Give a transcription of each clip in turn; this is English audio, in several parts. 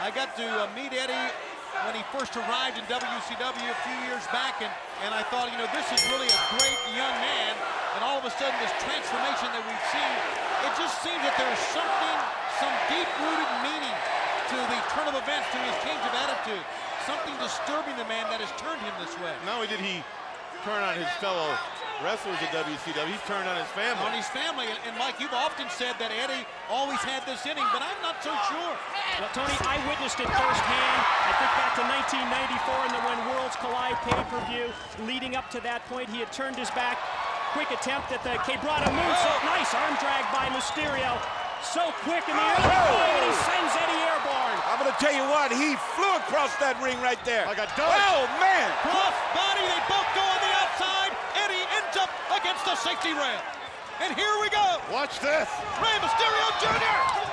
I got to meet Eddie when he first arrived in WCW a few years back, and I thought, you know, this is really a great young man, and all of a sudden this transformation that we've seen, it just seems that there's something, some deep-rooted meaning to the turn of events, to his change of attitude, something disturbing the man that has turned him this way. Not only did he turn on his fellow wrestlers at WCW, he's turned on his family. On his family, and Mike, you've often said that Eddie always had this in him, but I'm not so sure. Well, Tony, I witnessed it firsthand. I think back to 1994 in the When Worlds Collide pay-per-view. Leading up to that point, he had turned his back. Quick attempt at the Quebrada moonsault. Nice arm drag by Mysterio. So quick in the air, and he sends Eddie airborne. I'm gonna tell you what, he flew across that ring right there. Like a dart. Oh, man! Cross body, they both go on the outside. Eddie ends up against the safety rail. And here we go. Watch this. Rey Mysterio Jr.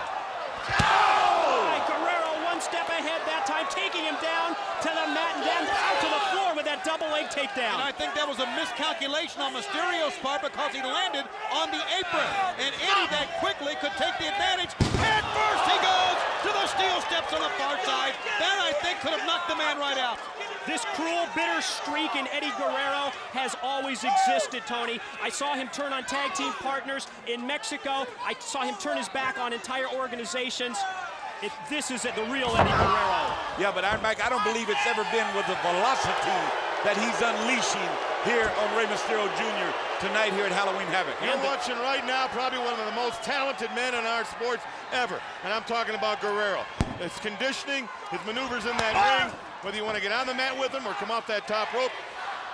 Oh! Guerrero one step ahead that time, taking him down to the mat and then out to the floor with that double leg takedown. And I think that was a miscalculation on Mysterio's part because he landed on the apron. And Eddie that quickly could take the advantage. Head first he goes to the steel steps on the far side. That I think could have knocked the man right out. This cruel, bitter streak in Eddie Guerrero has always existed, Tony. I saw him turn on tag team partners in Mexico. I saw him turn his back on entire organizations. This is the real Eddie Guerrero. Yeah, but Iron Mike, I don't believe it's ever been with the velocity that he's unleashing here on Rey Mysterio Jr. tonight here at Halloween Havoc. You're watching right now probably one of the most talented men in our sports ever. And I'm talking about Guerrero. His conditioning, his maneuvers in that ring, whether you want to get on the mat with him or come off that top rope,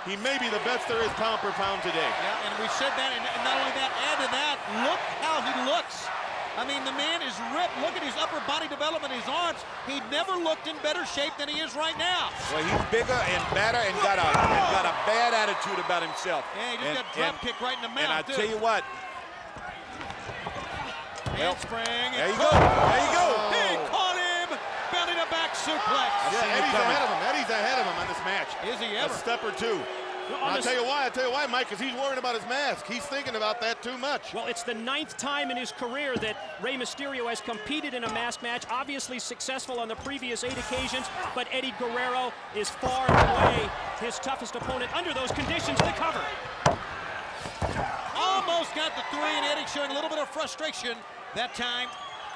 he may be the best there is pound per pound today. Yeah, and we said that, and not only that, add to that, look how he looks. I mean, the man is ripped. Look at his upper body development, his arms. He never looked in better shape than he is right now. Well, he's bigger and badder and got a bad attitude about himself. Yeah, he just got drop kicked right in the mouth. And I tell you what. Handspring. There you go. There you go. He caught him. Belly to back suplex. Yeah, Eddie's ahead of him. Eddie's ahead of him on this match. Is he ever? A step or two. I'll tell you why, Mike, because he's worrying about his mask. He's thinking about that too much. Well, it's the 9th time in his career that Rey Mysterio has competed in a mask match, obviously successful on the previous 8 occasions, but Eddie Guerrero is far and away his toughest opponent under those conditions. The cover. Almost got the 3, and Eddie showing a little bit of frustration that time,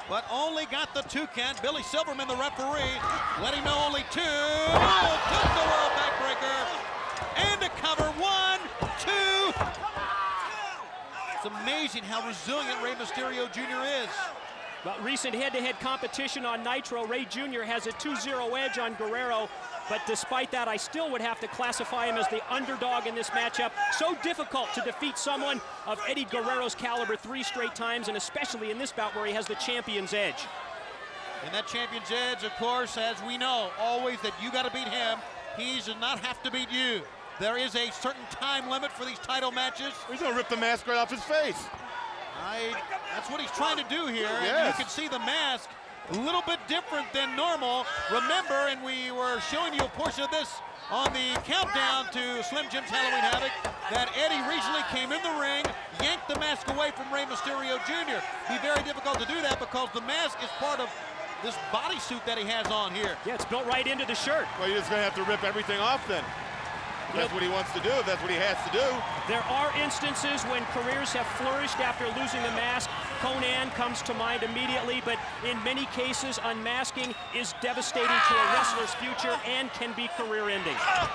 but only got the 2 count. Billy Silverman, the referee, let him know only 2. Oh, took the world backbreaker. And a cover, 1, 2. It's amazing how resilient Rey Mysterio Jr. is. Well, recent head-to-head competition on Nitro, Rey Jr. has a 2-0 edge on Guerrero, but despite that, I still would have to classify him as the underdog in this matchup. So difficult to defeat someone of Eddie Guerrero's caliber 3 straight times, and especially in this bout where he has the champion's edge. And that champion's edge, of course, as we know, always that you got to beat him. He does not have to beat you. There is a certain time limit for these title matches. He's going to rip the mask right off his face. That's what he's trying to do here. Yes. And you can see the mask a little bit different than normal. Remember, and we were showing you a portion of this on the countdown to Slim Jim's Halloween Havoc, that Eddie recently came in the ring, yanked the mask away from Rey Mysterio Jr. Be very difficult to do that because the mask is part of this bodysuit that he has on here. Yeah, it's built right into the shirt. Well, you're just going to have to rip everything off then. If that's what he wants to do, if that's what he has to do. There are instances when careers have flourished after losing the mask. Conan comes to mind immediately, but in many cases, unmasking is devastating to a wrestler's future and can be career-ending. Oh,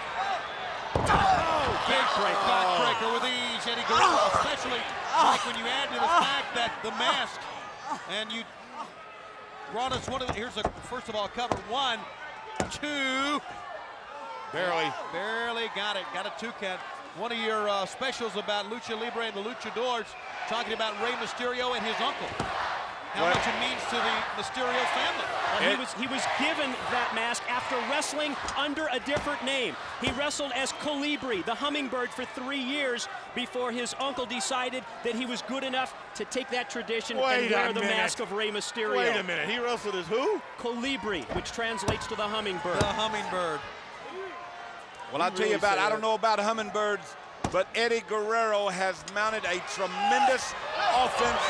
backbreaker with ease, Eddie Guerrero, especially like when you add to the fact that the mask, and you brought us one of the, here's a, first of all, cover 1, 2. Barely got it. Got a 2 count. One of your specials about Lucha Libre and the Luchadors, talking about Rey Mysterio and his uncle. How much it means to the Mysterio family. Well, he was given that mask after wrestling under a different name. He wrestled as Colibri, the Hummingbird, for 3 years before his uncle decided that he was good enough to take that tradition and wear the mask of Rey Mysterio. Wait a minute, he wrestled as who? Colibri, which translates to the Hummingbird. The Hummingbird. Well, I'll tell you about, I don't know about hummingbirds, but Eddie Guerrero has mounted a tremendous offense.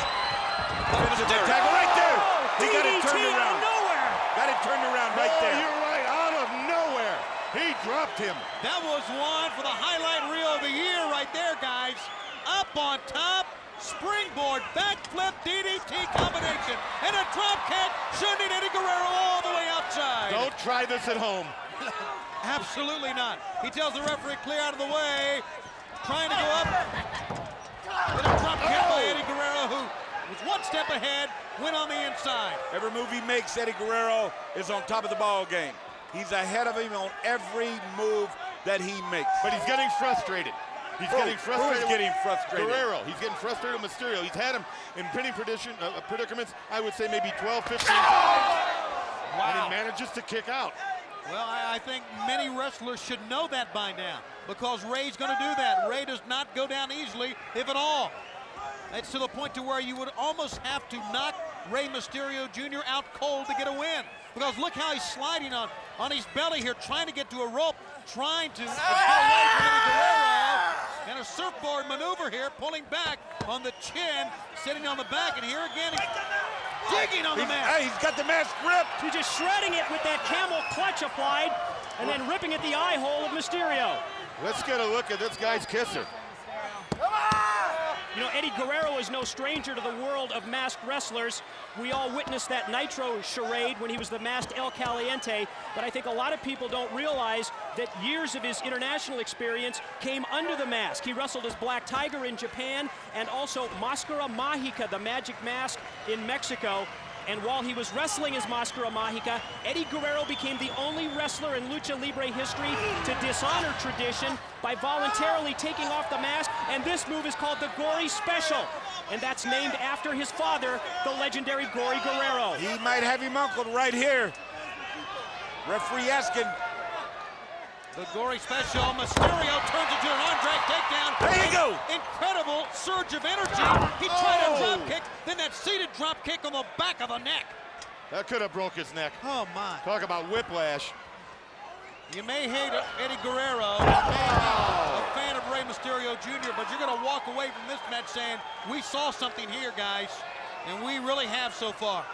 Tackle right there. He got it turned around. Nowhere. Got it turned around right there. You're right, out of nowhere. He dropped him. That was one for the highlight reel of the year right there, guys. Up on top, springboard, backflip, DDT combination, and a drop kick, sending Eddie Guerrero all the way outside. Don't try this at home. Absolutely not. He tells the referee, clear out of the way. Trying to go up. With a drop kick by Eddie Guerrero, who was one step ahead, went on the inside. Every move he makes, Eddie Guerrero is on top of the ball game. He's ahead of him on every move that he makes. But he's getting frustrated. He's getting frustrated. Who is getting frustrated? Guerrero. He's getting frustrated with Mysterio. He's had him in pinning predicaments, I would say maybe 12, 15 times. And he manages to kick out. Well, I think many wrestlers should know that by now, because Ray's going to do that. Ray does not go down easily, if at all. It's to the point to where you would almost have to knock Rey Mysterio Jr. out cold to get a win. Because look how he's sliding on his belly here, trying to get to a rope, trying to get away from Eddie Guerrero. And a surfboard maneuver here, pulling back on the chin, sitting on the back, and here again he's digging on the mat. Hey, he's got the mask gripped. He's just shredding it with that camel clutch applied and then ripping at the eye hole of Mysterio. Let's get a look at this guy's kisser. You know, Eddie Guerrero is no stranger to the world of masked wrestlers. We all witnessed that Nitro charade when he was the masked El Caliente, but I think a lot of people don't realize that years of his international experience came under the mask. He wrestled as Black Tiger in Japan and also Mascara Mágica, the magic mask in Mexico. And while he was wrestling as Mascara Mágica, Eddie Guerrero became the only wrestler in Lucha Libre history to dishonor tradition by voluntarily taking off the mask, and this move is called the Gory Special, and that's named after his father, the legendary Gory Guerrero. He might have him uncled right here. Referee asking. The Gory Special, Mysterio turns into an arm drag takedown. There you go. Incredible surge of energy. He tried a drop kick, then that seated drop kick on the back of the neck. That could have broke his neck. Oh my. Talk about whiplash. You may hate Eddie Guerrero, a fan of Rey Mysterio Jr., but you're gonna walk away from this match saying, we saw something here, guys, and we really have so far.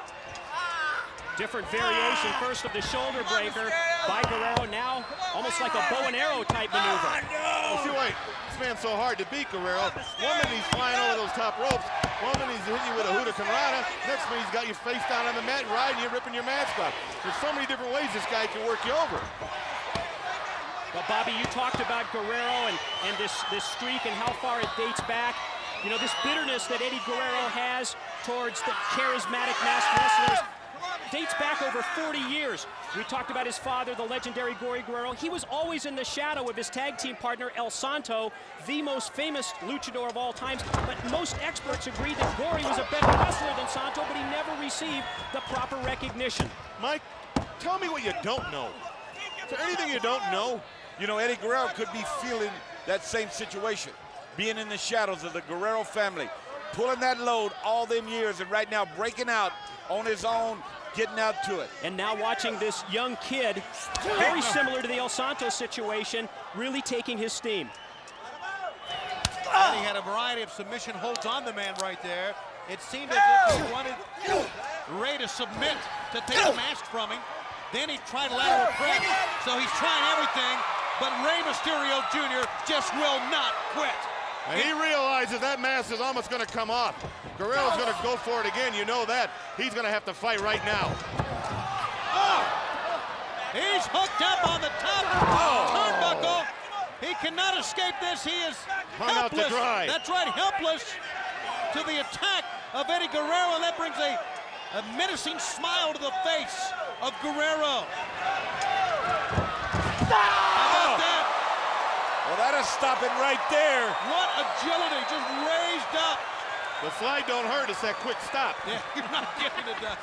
Different variation first of the shoulder breaker by Guerrero, now almost like a bow and arrow type maneuver. Well, see, wait, this man's so hard to beat, Guerrero. One minute he's flying over those top ropes, one minute he's hitting you with a Hurricanrana, next minute he's got you face down on the mat, riding you, ripping your mask off. There's so many different ways this guy can work you over. Well, Bobby, you talked about Guerrero and this streak and how far it dates back. You know, this bitterness that Eddie Guerrero has towards the charismatic masked wrestlers dates back over 40 years. We talked about his father, the legendary Gory Guerrero. He was always in the shadow of his tag team partner, El Santo, the most famous luchador of all times. But most experts agree that Gory was a better wrestler than Santo, but he never received the proper recognition. Mike, tell me what you don't know. Is there anything you don't know? You know, Eddie Guerrero could be feeling that same situation, being in the shadows of the Guerrero family, pulling that load all them years, and right now breaking out on his own, getting out to it. And now watching this young kid, very similar to the El Santo situation, really taking his steam. And he had a variety of submission holds on the man right there. It seemed as if he wanted Ray to submit to take the mask from him. Then he tried lateral press, so he's trying everything, but Rey Mysterio Jr. just will not quit. And he realizes that mask is almost going to come off. Guerrero's going to go for it again, you know that. He's going to have to fight right now. Oh! He's hooked up on the top turnbuckle. He cannot escape this. He is Hung out to helpless. dry. That's right, helpless to the attack of Eddie Guerrero, and that brings a menacing smile to the face of Guerrero. How about that? Well, that'll stop it right there. What agility, just raised up. The slide don't hurt, it's that quick stop. Yeah, you're not getting it done.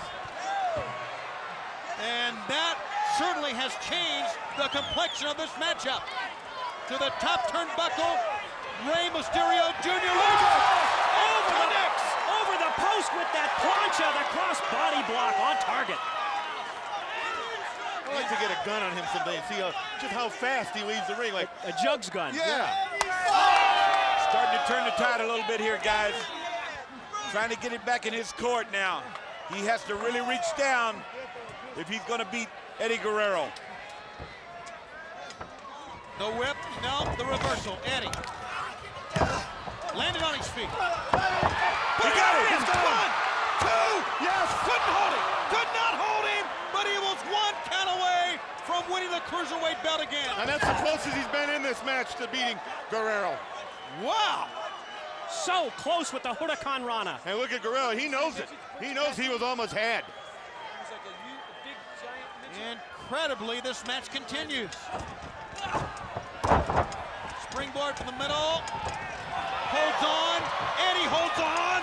And that certainly has changed the complexion of this matchup. To the top turnbuckle, Rey Mysterio Jr. Over the post with that plancha, the cross body block on target. I'd like to get a gun on him someday and see just how fast he leaves the ring. Like, A jugs gun. yeah. Starting to turn the tide a little bit here, guys. Trying to get it back in his court now. He has to really reach down if he's going to beat Eddie Guerrero. The whip, no, the reversal. Eddie landed on his feet. He got it. It's one, two, Yes. couldn't hold him, could not hold him, but he was one count away from winning the Cruiserweight belt again. And that's the closest he's been in this match to beating Guerrero. Wow. So close with the Huracan Rana. And look at Guerrero, he knows it. He knows he was almost had. Incredibly, this match continues. Springboard from the middle. Holds on. Eddie holds on.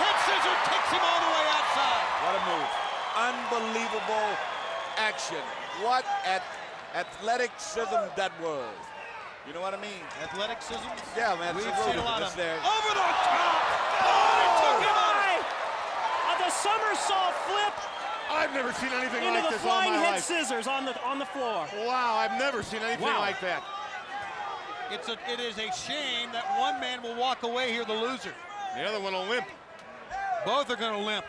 Head scissor takes him all the way outside. What a move. Unbelievable action. What athleticism that was. You know what I mean? Athleticism? Yeah, man. We've it's seen a lot it's of there. over the top. Oh, it took him out. The somersault flip I've never seen anything into like the this all flying my head life. scissors on the floor. Wow, I've never seen anything Wow. like that. It is a shame that one man will walk away here the loser. The other one will limp. Both are going to limp.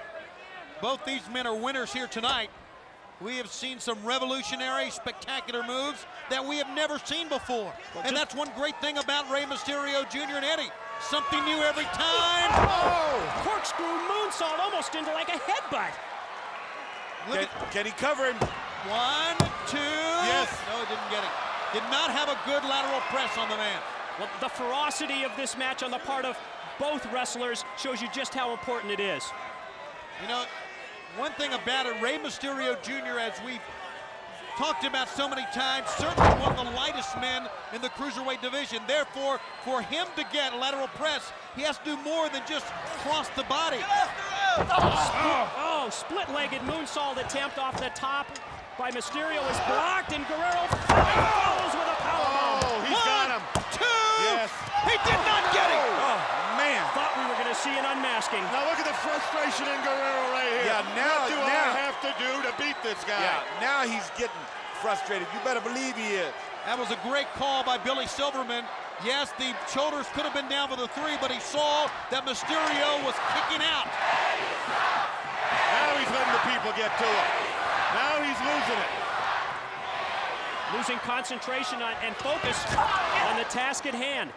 Both these men are winners here tonight. We have seen some revolutionary, spectacular moves that we have never seen before. And that's one great thing about Rey Mysterio Jr. and Eddie. Something new every time. Oh! Corkscrew moonsault almost into like a headbutt. Look Can he cover him? at 1, 2. Yes. No, didn't get it. Did not have a good lateral press on the man. Well, the ferocity of this match on the part of both wrestlers shows you just how important it is. You know, one thing about it, Rey Mysterio Jr., as we've talked about so many times, certainly one of the lightest men in the Cruiserweight division. Therefore, for him to get lateral press, he has to do more than just cross the body. Oh, split-legged moonsault attempt off the top by Mysterio is blocked, and Guerrero follows with a powerbomb. Oh, he's got him. 2. Yes. He did not get him. Oh, man. Thought we were going to see an unmasking. Now look at the frustration in Guerrero right here. Yeah, now- what do now- I have to do to beat this guy? Yeah, now he's getting frustrated. You better believe he is. That was a great call by Billy Silverman. Yes, the shoulders could have been down for the 3, but he saw that Mysterio was kicking out. Now he's letting the people get to him. Now he's losing it. Losing concentration and focus on the task at hand.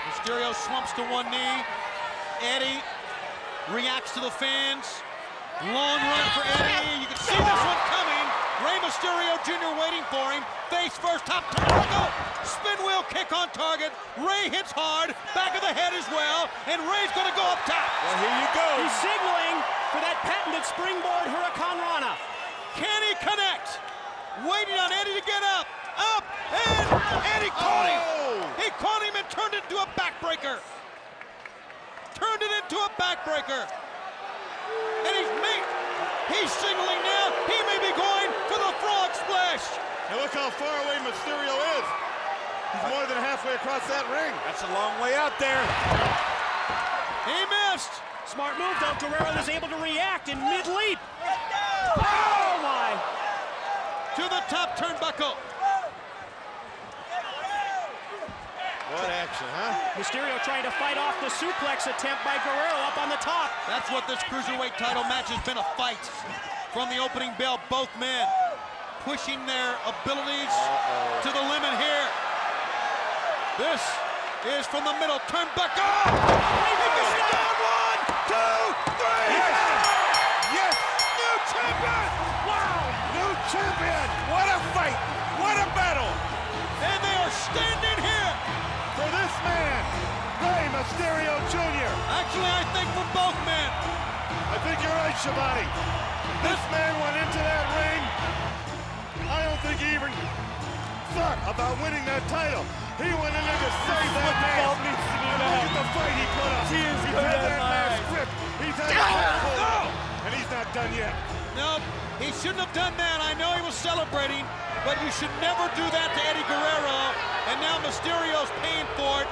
Mysterio slumps to one knee. Eddie reacts to the fans. Long run for Eddie. You can see this one coming. Rey Mysterio Jr. waiting for him. Face first, top turnbuckle. Spin wheel kick on target. Rey hits hard. Back of the head as well. And Rey's going to go up top. Well, here you go. He's signaling for that patented springboard Huracan Rana. Can he connect? Waiting on Eddie to get up. Up. And Eddie caught him. He caught him and turned it into a backbreaker. Turned it into a backbreaker. And he's signaling now. He may be going for the frog splash. And look how far away Mysterio is. He's more than halfway across that ring. That's a long way out there. He missed. Smart move, though. Guerrero was able to react in mid-leap. Oh, my. To the top turnbuckle. What action, huh? Mysterio trying to fight off the suplex attempt by Guerrero up on the top. That's what this Cruiserweight title match has been, a fight. From the opening bell, both men pushing their abilities to the limit here. This is from the middle, turnbuckle. He gets it down, 1, 2, 3. Yes! Yes! New champion. Wow. New champion! What a fight. What a battle. And they are standing here. For this man, Rey Mysterio Jr. Actually, I think for both men. I think you're right, Shabani. This man went into that ring. I don't think he even thought about winning that title. He went in there to save that man. Look at the fight he put up. He's had that man's grip. He's had that pull. And he's not done yet. No, he shouldn't have done that. I know he was celebrating, but you should never do that to Eddie Guerrero. And now Mysterio's paying for it